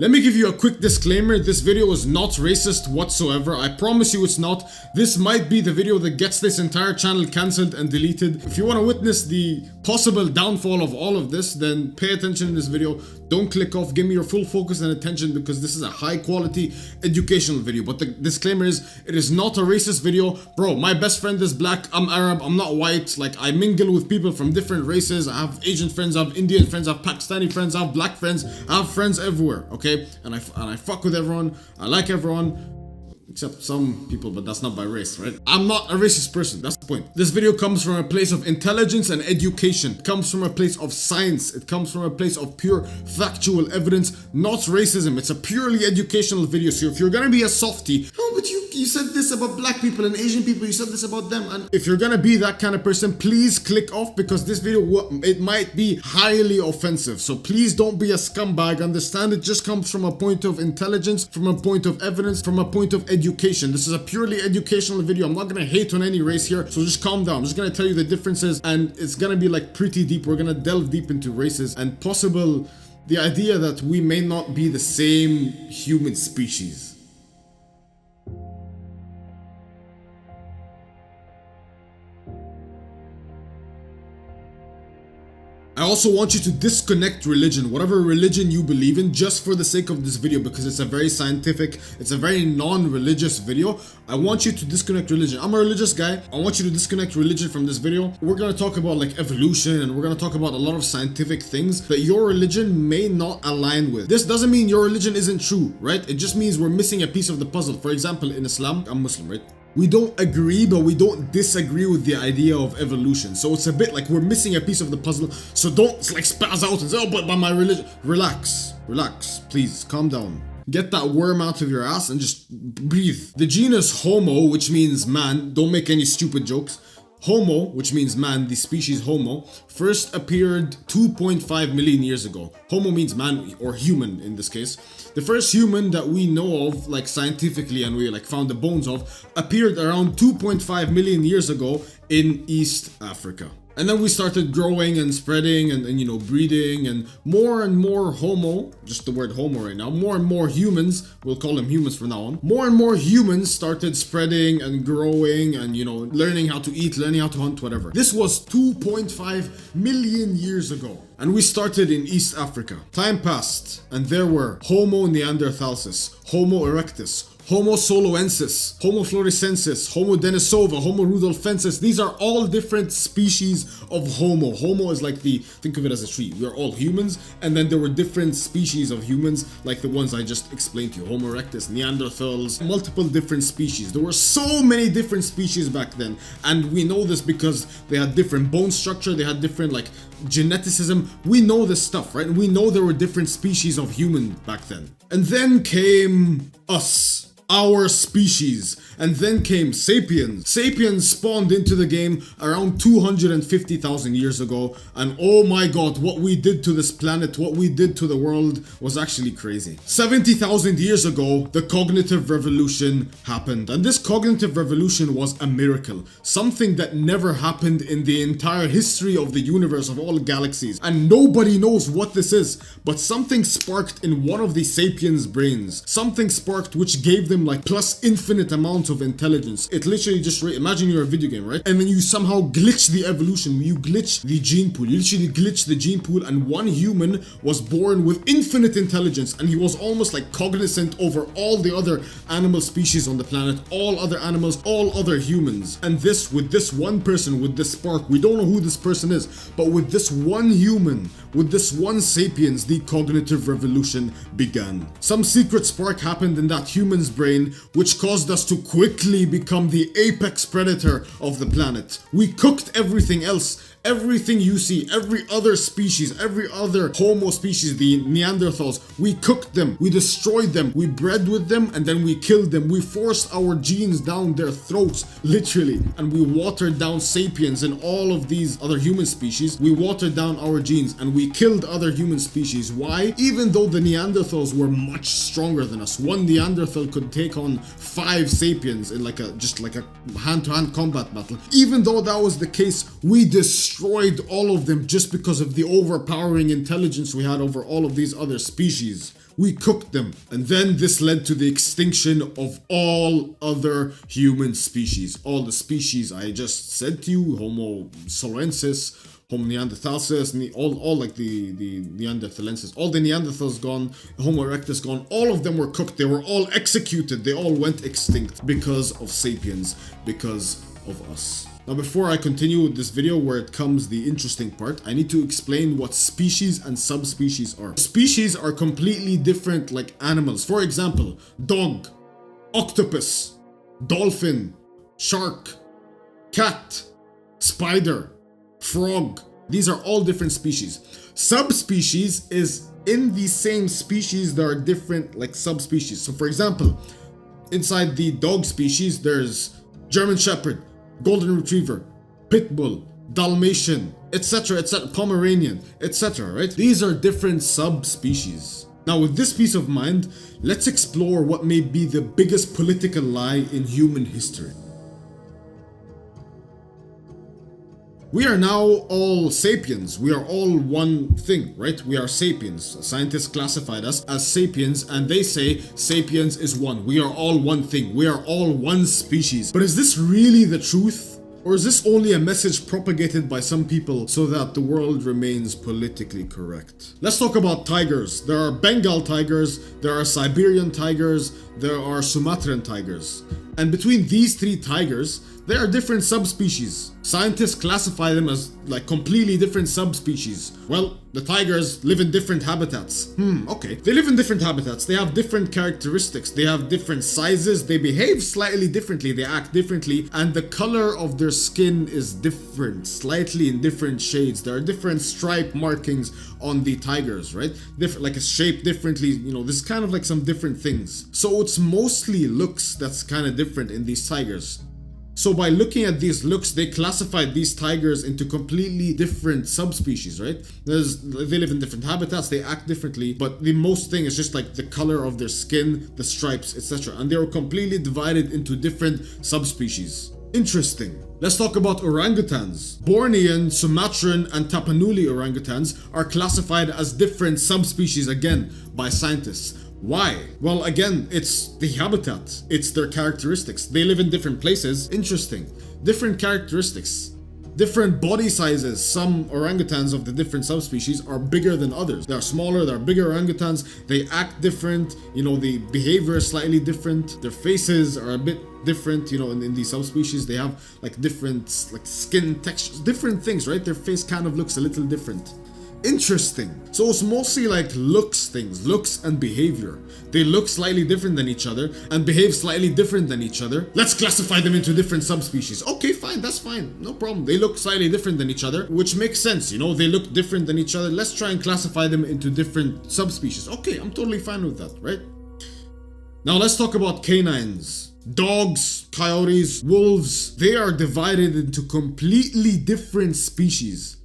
Let me give you a quick disclaimer, this video is not racist whatsoever, I promise you it's not. This might be the video that gets this entire channel cancelled and deleted. If you want to witness the possible downfall of all of this, then pay attention in this video. Don't click off, give me your full focus and attention because this is a high quality educational video. But the disclaimer is, it is not a racist video. Bro, my best friend is black, I'm Arab, I'm not white. Like, I mingle with people from different races. I have Asian friends, I have Indian friends, I have Pakistani friends, I have black friends, I have friends everywhere, okay? And I fuck with everyone, I like everyone. Except some people, but that's not by race, right? I'm not a racist person, that's the point. This video comes from a place of intelligence and education. It comes from a place of science. It comes from a place of pure factual evidence, not racism. It's a purely educational video. So if you're gonna be a softie, oh, but you said this about black people and Asian people, you said this about them. And if you're gonna be that kind of person, please click off because this video, it might be highly offensive. So please don't be a scumbag. Understand it just comes from a point of intelligence, from a point of evidence, from a point of education. This is a purely educational video. I'm not gonna hate on any race here, so just calm down. I'm just gonna tell you the differences and it's gonna be like pretty deep. We're gonna delve deep into races and the idea that we may not be the same human species. I also want you to disconnect religion, whatever religion you believe in, just for the sake of this video because it's a very scientific, it's a very non-religious video. I want you to disconnect religion. I'm a religious guy. I want you to disconnect religion from this video. We're gonna talk about like evolution and we're gonna talk about a lot of scientific things that your religion may not align with. This doesn't mean your religion isn't true, right? It just means we're missing a piece of the puzzle. For example, in Islam, I'm Muslim, right? We don't agree, but we don't disagree with the idea of evolution. So it's a bit like we're missing a piece of the puzzle. So don't like spaz out and say, oh, but my religion. Relax, please, calm down. Get that worm out of your ass and just breathe. The genus Homo, which means man, don't make any stupid jokes. Homo, which means man, the species Homo, first appeared 2.5 million years ago. Homo means man or human in this case. The first human that we know of, like scientifically, and we like found the bones of, appeared around 2.5 million years ago in East Africa. And then we started growing and spreading and you know, breeding and more Homo, just the word Homo right now, more and more humans, we'll call them humans from now on, more and more humans started spreading and growing and you know, learning how to eat, learning how to hunt, whatever. This was 2.5 million years ago. And we started in East Africa. Time passed and there were Homo neanderthalensis, Homo erectus, Homo soloensis, Homo floresiensis, Homo denisova, Homo rudolfensis. These are all different species of Homo. Homo is like think of it as a tree. We are all humans, and then there were different species of humans, like the ones I just explained to you. Homo erectus, Neanderthals, multiple different species. There were so many different species back then, and we know this because they had different bone structure, they had different like geneticism. We know this stuff, right? We know there were different species of human back then. And then came us. Our species, and then came sapiens. Sapiens spawned into the game around 250,000 years ago, and oh my god, what we did to this planet, what we did to the world was actually crazy. 70,000 years ago, the cognitive revolution happened, and this cognitive revolution was a miracle, something that never happened in the entire history of the universe, of all galaxies, and nobody knows what this is, but something sparked in one of the sapiens' brains, something sparked which gave them like plus infinite amounts of intelligence. It literally just, imagine you're a video game, right? And then you somehow glitch the evolution, you glitch the gene pool, you literally glitch the gene pool, and one human was born with infinite intelligence, and he was almost like cognizant over all the other animal species on the planet, all other animals, all other humans. And this, with this one person, with this spark, we don't know who this person is, but with this one human, with this one sapiens, the cognitive revolution began. Some secret spark happened in that human's brain, which caused us to quickly become the apex predator of the planet. We cooked everything else. Everything you see, every other species, every other Homo species, the Neanderthals, we cooked them, we destroyed them, we bred with them, and then we killed them. We forced our genes down their throats, literally, and we watered down sapiens and all of these other human species. We watered down our genes and we killed other human species. Why? Even though the Neanderthals were much stronger than us. One Neanderthal could take on 5 sapiens in just like a hand-to-hand combat battle. Even though that was the case, we destroyed all of them just because of the overpowering intelligence we had over all of these other species. we cooked them. And then this led to the extinction of all other human species. All the species I just said to you, Homo soloensis, Homo neanderthalensis, all like the Neanderthalensis, all the Neanderthals gone, Homo erectus gone, all of them were cooked, they were all executed, they all went extinct because of sapiens, because of us. Now before I continue with this video where it comes the interesting part, I need to explain what species and subspecies are. Species are completely different like animals. For example, dog, octopus, dolphin, shark, cat, spider, frog. These are all different species. Subspecies is in the same species there are different like subspecies. So for example, inside the dog species there's German Shepherd, Golden Retriever, Pit Bull, Dalmatian, etc, Pomeranian, etc, right? These are different subspecies. Now with this peace of mind, let's explore what may be the biggest political lie in human history. We are now all sapiens. We are all one thing, right? We are sapiens. Scientists classified us as sapiens and they say sapiens is one. We are all one thing. We are all one species. But is this really the truth? Or is this only a message propagated by some people so that the world remains politically correct? Let's talk about tigers. There are Bengal tigers, there are Siberian tigers, there are Sumatran tigers. And between these three tigers, there are different subspecies. Scientists classify them as like completely different subspecies. Well, the tigers live in different habitats. Okay. They live in different habitats. They have different characteristics. They have different sizes. They behave slightly differently. They act differently. And the color of their skin is different, slightly in different shades. There are different stripe markings on the tigers, right? Different, like it's shaped differently. You know, there's kind of like some different things. So it's mostly looks that's kind of different in these tigers. So by looking at these looks, they classified these tigers into completely different subspecies, right? They live in different habitats, they act differently, but the most thing is just like the color of their skin, the stripes, etc. And they were completely divided into different subspecies. Interesting. Let's talk about orangutans. Bornean, Sumatran, and Tapanuli orangutans are classified as different subspecies again by scientists. Why? Well, again, it's the habitat. It's their characteristics. They live in different places. Interesting. Different characteristics. Different body sizes. Some orangutans of the different subspecies are bigger than others. They are smaller, they are bigger orangutans. They act different. You know, the behavior is slightly different. Their faces are a bit different. You know, in these subspecies, they have like different like skin textures, different things, right? Their face kind of looks a little different. Interesting. So it's mostly like looks things, looks and behavior. They look slightly different than each other and behave slightly different than each other. Let's classify them into different subspecies. Okay, fine, that's fine, no problem. They look slightly different than each other, which makes sense, you know, they look different than each other. Let's try and classify them into different subspecies. Okay, I'm totally fine with that, right? Now let's talk about canines. Dogs, coyotes, wolves, they are divided into completely different species.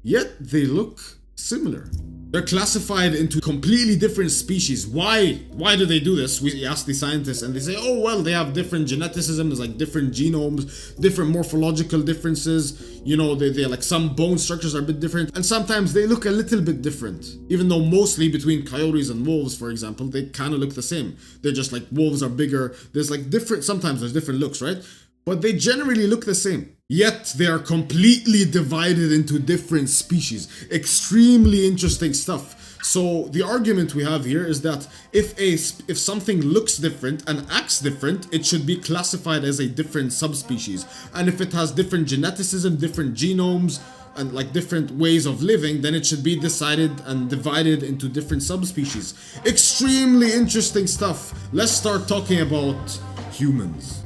Yet they look similar. They're classified into completely different species. Why? Why do they do this? We ask the scientists and they say, oh well, they have different geneticism, there's like different genomes, different morphological differences. You know, they like some bone structures are a bit different and sometimes they look a little bit different. Even though mostly between coyotes and wolves, for example, they kind of look the same. They're just like wolves are bigger. There's like different, sometimes there's different looks, right? But they generally look the same. Yet they are completely divided into different species. Extremely interesting stuff. So the argument we have here is that if something looks different and acts different, it should be classified as a different subspecies. And if it has different geneticism, different genomes, and like different ways of living, then it should be decided and divided into different subspecies. Extremely interesting stuff. Let's start talking about humans.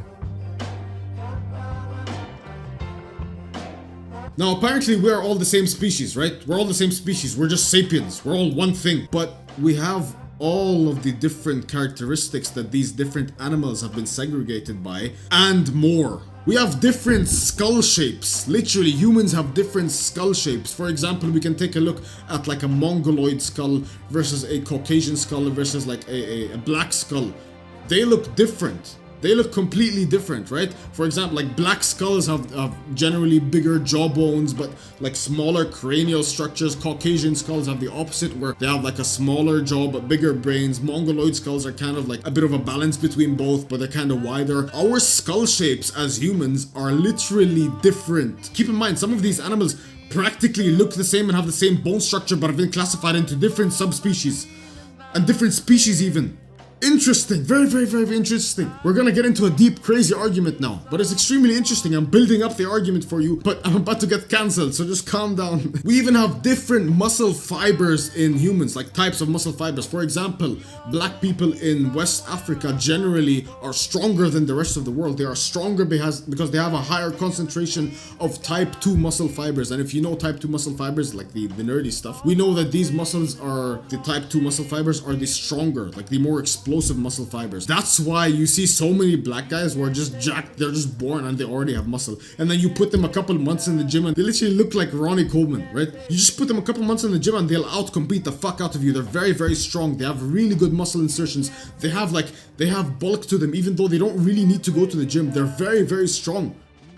Now, apparently we're all the same species, right? We're all the same species. We're just sapiens. We're all one thing. But we have all of the different characteristics that these different animals have been segregated by, and more. We have different skull shapes. Literally, humans have different skull shapes. For example, we can take a look at like a Mongoloid skull versus a Caucasian skull versus like a black skull. They look different. They look completely different, right? For example, like black skulls have generally bigger jawbones, but like smaller cranial structures. Caucasian skulls have the opposite, where they have like a smaller jaw but bigger brains. Mongoloid skulls are kind of like a bit of a balance between both, but they're kind of wider. Our skull shapes as humans are literally different. Keep in mind, some of these animals practically look the same and have the same bone structure, but have been classified into different subspecies and different species even. Interesting, very, very, very interesting. We're gonna get into a deep, crazy argument now, but it's extremely interesting. I'm building up the argument for you, but I'm about to get cancelled, so just calm down. We even have different muscle fibers in humans, like types of muscle fibers. For example, black people in West Africa generally are stronger than the rest of the world. They are stronger because they have a higher concentration of type 2 muscle fibers. And if you know type 2 muscle fibers, like the nerdy stuff, we know that these muscles are, the type 2 muscle fibers are the stronger, like the more explosive muscle fibers. That's why you see so many black guys who are just jacked. They're just born and they already have muscle. And then you put them a couple months in the gym and they literally look like Ronnie Coleman, right? You just put them a couple months in the gym and they'll outcompete the fuck out of you. They're very, very strong. They have really good muscle insertions. They have bulk to them, even though they don't really need to go to the gym. They're very, very strong.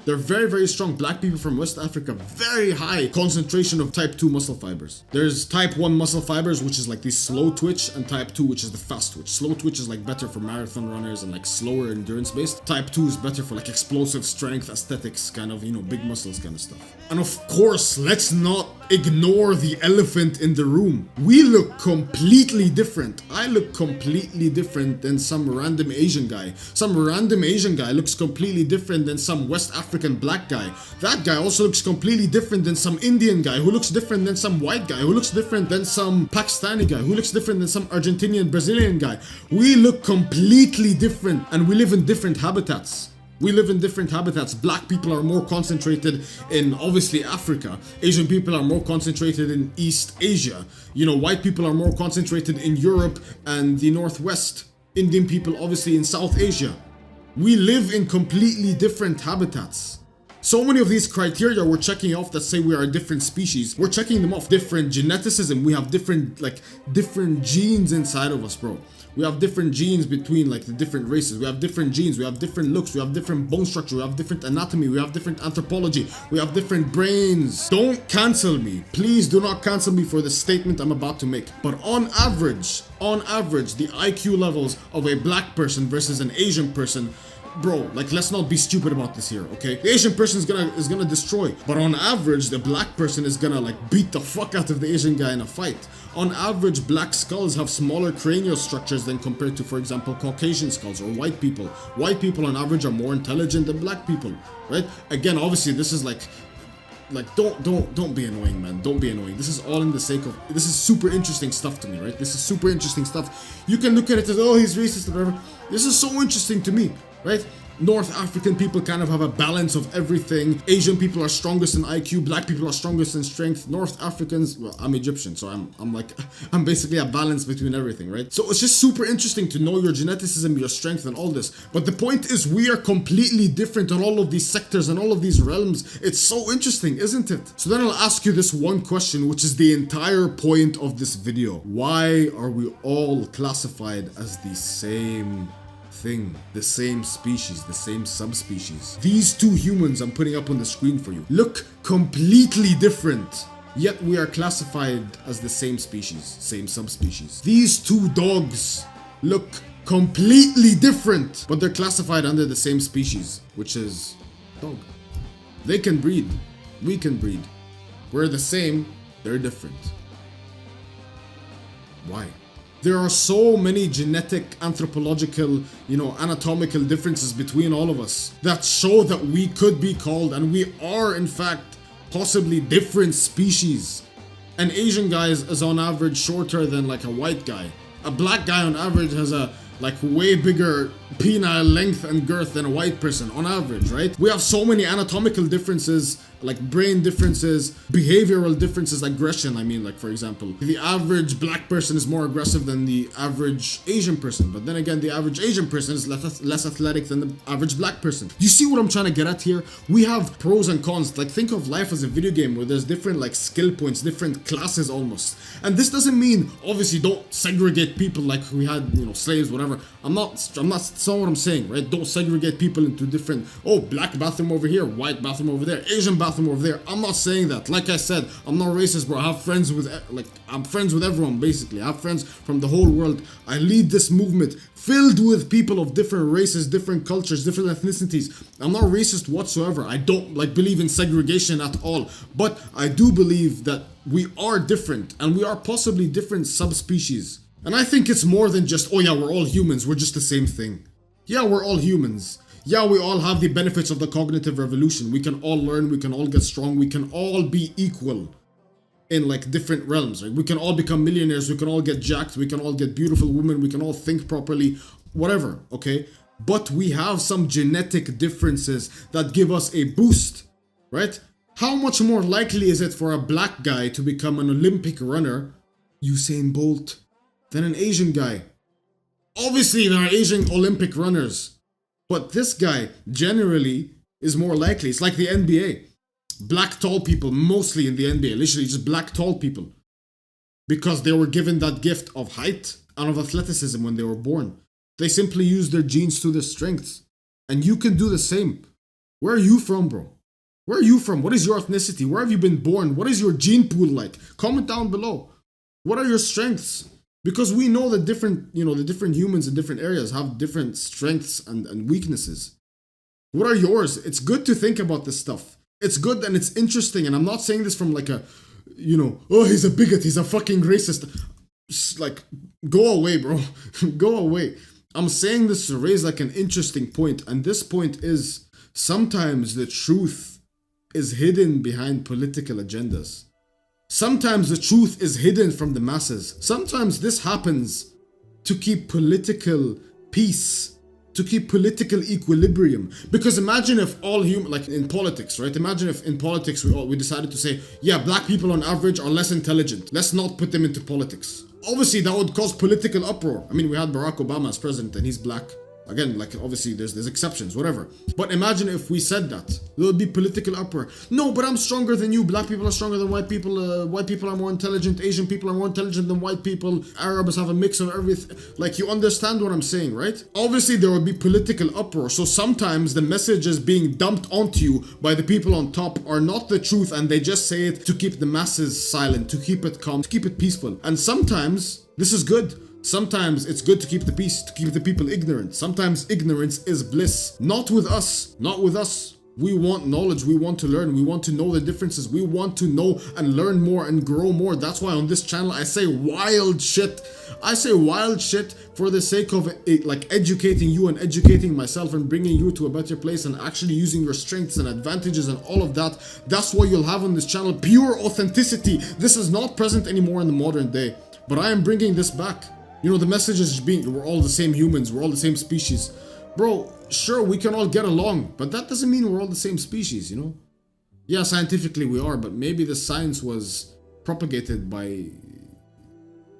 They're very, very strong. Black people from West Africa, very high concentration of type 2 muscle fibers. There's type 1 muscle fibers, which is like the slow twitch, and type 2, which is the fast twitch. Slow twitch is like better for marathon runners and like slower endurance based. Type 2 is better for like explosive strength, aesthetics, kind of, you know, big muscles kind of stuff. And of course, let's not ignore the elephant in the room. We look completely different. I look completely different than some random Asian guy. Some random Asian guy looks completely different than some West African black guy. That guy also looks completely different than some Indian guy, who looks different than some white guy, who looks different than some Pakistani guy, who looks different than some Argentinian, Brazilian guy. We look completely different, and we live in different habitats. We live in different habitats. Black people are more concentrated in, obviously, Africa. Asian people are more concentrated in East Asia. You know, white people are more concentrated in Europe and the Northwest. Indian people, obviously, in South Asia. We live in completely different habitats. So many of these criteria we're checking off that say we are a different species. We're checking them off. Different geneticism. We have different genes inside of us, bro. We have different genes between like the different races. We have different genes. We have different looks. We have different bone structure. We have different anatomy. We have different anthropology. We have different brains. Don't cancel me. Please do not cancel me for the statement I'm about to make. But on average, the IQ levels of a black person versus an Asian person, bro, like, let's not be stupid about this here, okay? The Asian person is gonna destroy, but on average, the black person is gonna like beat the fuck out of the Asian guy in a fight. On average, black skulls have smaller cranial structures than compared to, for example, Caucasian skulls or white people. White people on average are more intelligent than black people, right? Again, obviously, this is like don't be annoying, man. Don't be annoying. This is all in the sake of, this is super interesting stuff to me, right? This is super interesting stuff. You can look at it as, oh, he's racist or whatever. This is so interesting to me, right? North African people kind of have a balance of everything. Asian people are strongest in IQ. Black people are strongest in strength. North Africans, well, I'm Egyptian, so I'm basically a balance between everything, right? So it's just super interesting to know your geneticism, your strength, and all this. But the point is, we are completely different in all of these sectors and all of these realms. It's so interesting, isn't it? So then I'll ask you this one question, which is the entire point of this video. Why are we all classified as the same thing, the same species, the same subspecies? These two humans I'm putting up on the screen for you look completely different, yet we are classified as the same species, same subspecies. These two dogs look completely different, but they're classified under the same species, which is dog. They can breed, we can breed. We're the same, they're different. Why? There are so many genetic, anthropological, anatomical differences between all of us that show that we could be called, and we are in fact, possibly different species. An Asian guy is on average shorter than like a white guy. A black guy on average has a way bigger penile length and girth than a white person on average, right? We have so many anatomical differences like brain differences, behavioral differences, aggression. I mean, like for example, the average black person is more aggressive than the average Asian person, but then again, the average Asian person is less athletic than the average black person. You see what I'm trying to get at here? We have pros and cons. Like think of life as a video game where there's different like skill points, different classes almost. And this doesn't mean obviously don't segregate people like we had, you know, slaves, whatever. That's not what I'm saying, right? Don't segregate people into different, oh, black bathroom over here, white bathroom over there, Asian bathroom over there. I'm not saying that. Like I said, I'm not racist, bro. I have friends with, like, I'm friends with everyone, basically. I have friends from the whole world. I lead this movement filled with people of different races, different cultures, different ethnicities. I'm not racist whatsoever. I don't, like, believe in segregation at all. But I do believe that we are different, and we are possibly different subspecies. And I think it's more than just, oh yeah, we're all humans, we're just the same thing. Yeah, we're all humans. Yeah, we all have the benefits of the cognitive revolution. We can all learn, we can all get strong, we can all be equal in like different realms, right? We can all become millionaires, we can all get jacked, we can all get beautiful women, we can all think properly, whatever, okay? But we have some genetic differences that give us a boost, right? How much more likely is it for a black guy to become an Olympic runner, Usain Bolt, than an Asian guy? Obviously, there are Asian Olympic runners, but this guy generally is more likely. It's like the NBA. Black tall people, mostly in the NBA, literally just black tall people, because they were given that gift of height and of athleticism when they were born. They simply use their genes to their strengths. And you can do the same. Where are you from, bro? Where are you from? What is your ethnicity? Where have you been born? What is your gene pool like? Comment down below. What are your strengths? Because we know that different humans in different areas have different strengths and weaknesses. What are yours? It's good to think about this stuff. It's good and it's interesting. And I'm not saying this from like a, oh, he's a bigot, he's a fucking racist. Just like, go away, bro. Go away. I'm saying this to raise like an interesting point. And this point is, sometimes the truth is hidden behind political agendas. Sometimes the truth is hidden from the masses. Sometimes this happens to keep political peace, to keep political equilibrium. Because imagine if all like in politics, right? Imagine if in politics we decided to say, yeah, black people on average are less intelligent. Let's not put them into politics. Obviously, that would cause political uproar. I mean, we had Barack Obama as president and he's black. Again, like obviously there's exceptions, whatever. But imagine if we said that. There would be political uproar. No, but I'm stronger than you. Black people are stronger than white people. White people are more intelligent. Asian people are more intelligent than white people. Arabs have a mix of everything. Like, you understand what I'm saying, right? Obviously, there would be political uproar. So sometimes the messages being dumped onto you by the people on top are not the truth, and they just say it to keep the masses silent, to keep it calm, to keep it peaceful. And sometimes this is good. Sometimes it's good to keep the peace, to keep the people ignorant. Sometimes ignorance is bliss. Not with us. Not with us. We want knowledge. We want to learn. We want to know the differences. We want to know and learn more and grow more. That's why on this channel I say wild shit. I say wild shit for the sake of it, like educating you and educating myself and bringing you to a better place and actually using your strengths and advantages and all of that. That's what you'll have on this channel. Pure authenticity. This is not present anymore in the modern day. But I am bringing this back. You know, the message is being, we're all the same humans, we're all the same species. Bro, sure, we can all get along, but that doesn't mean we're all the same species, you know? Yeah, scientifically we are, but maybe the science was propagated by...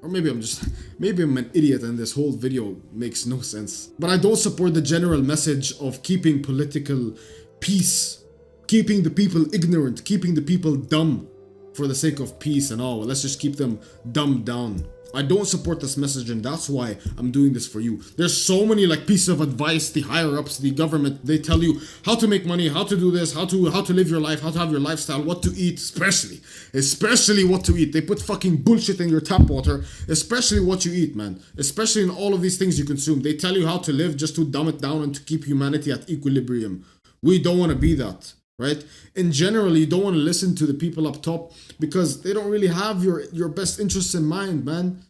Or maybe I'm an idiot and this whole video makes no sense. But I don't support the general message of keeping political peace, keeping the people ignorant, keeping the people dumb for the sake of peace and all. Let's just keep them dumbed down. I don't support this message, and that's why I'm doing this for you. There's so many like pieces of advice, the higher ups, the government, they tell you how to make money, how to do this, how to live your life, how to have your lifestyle, what to eat, especially what to eat. They put fucking bullshit in your tap water, especially what you eat, man. Especially in all of these things you consume. They tell you how to live just to dumb it down and to keep humanity at equilibrium. We don't want to be that. Right? In general, you don't want to listen to the people up top because they don't really have your best interests in mind, man.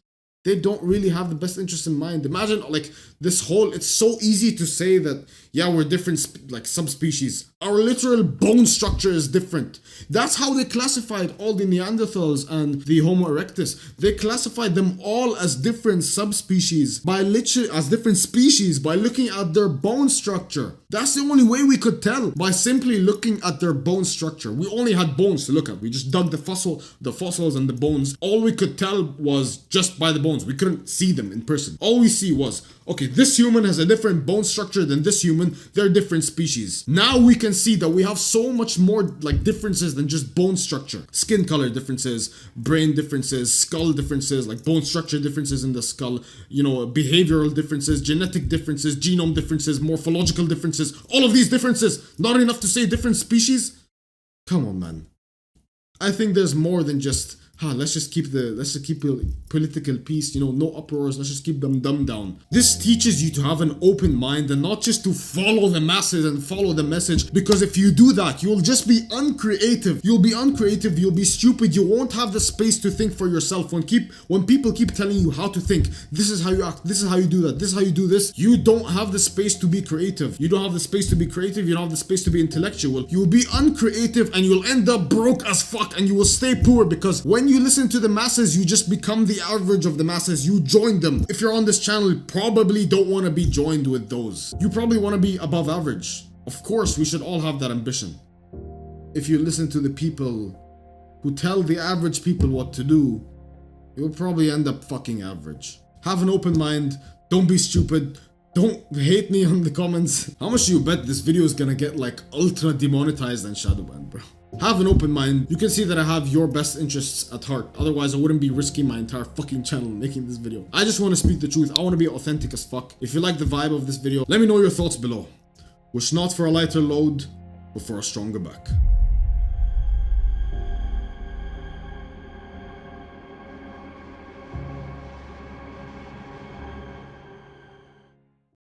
they don't really have the best interest in mind. Imagine like this whole, it's so easy to say that, yeah, we're different like subspecies. Our literal bone structure is different. That's how they classified all the Neanderthals and the Homo erectus. They classified them all as different subspecies by literally, as different species by looking at their bone structure. That's the only way we could tell, by simply looking at their bone structure. We only had bones to look at. We just dug the fossils and the bones. All we could tell was just by the bones. We couldn't see them in person. All we see was, okay, this human has a different bone structure than this human. They're different species. Now we can see that we have so much more like differences than just bone structure. Skin color differences, brain differences, skull differences, like bone structure differences in the skull, you know, behavioral differences, genetic differences, genome differences, morphological differences. All of these differences. Not enough to say different species? Come on, man. I think there's more than just, let's just keep political peace, you know, no uproars, let's just keep them dumbed down. This teaches you to have an open mind and not just to follow the masses and follow the message, because if you do that, you'll just be uncreative. You'll be stupid, you won't have the space to think for yourself. When people keep telling you how to think, this is how you act, this is how you do that, this is how you do this, you don't have the space to be creative. You don't have the space to be creative, you don't have the space to be intellectual. You'll be uncreative and you'll end up broke as fuck, and you will stay poor, because when you listen to the masses, you just become the average of the masses. You join them. If you're on this channel, you probably don't want to be joined with those. You probably want to be above average. Of course, we should all have that ambition. If you listen to the people who tell the average people what to do, you'll probably end up fucking average. Have an open mind. Don't be stupid. Don't hate me on the comments. How much do you bet this video is gonna get like ultra demonetized and shadow banned, bro? Have an open mind. You can see that I have your best interests at heart. Otherwise, I wouldn't be risking my entire fucking channel making this video. I just want to speak the truth. I want to be authentic as fuck. If you like the vibe of this video, let me know your thoughts below. Wish not for a lighter load, but for a stronger back.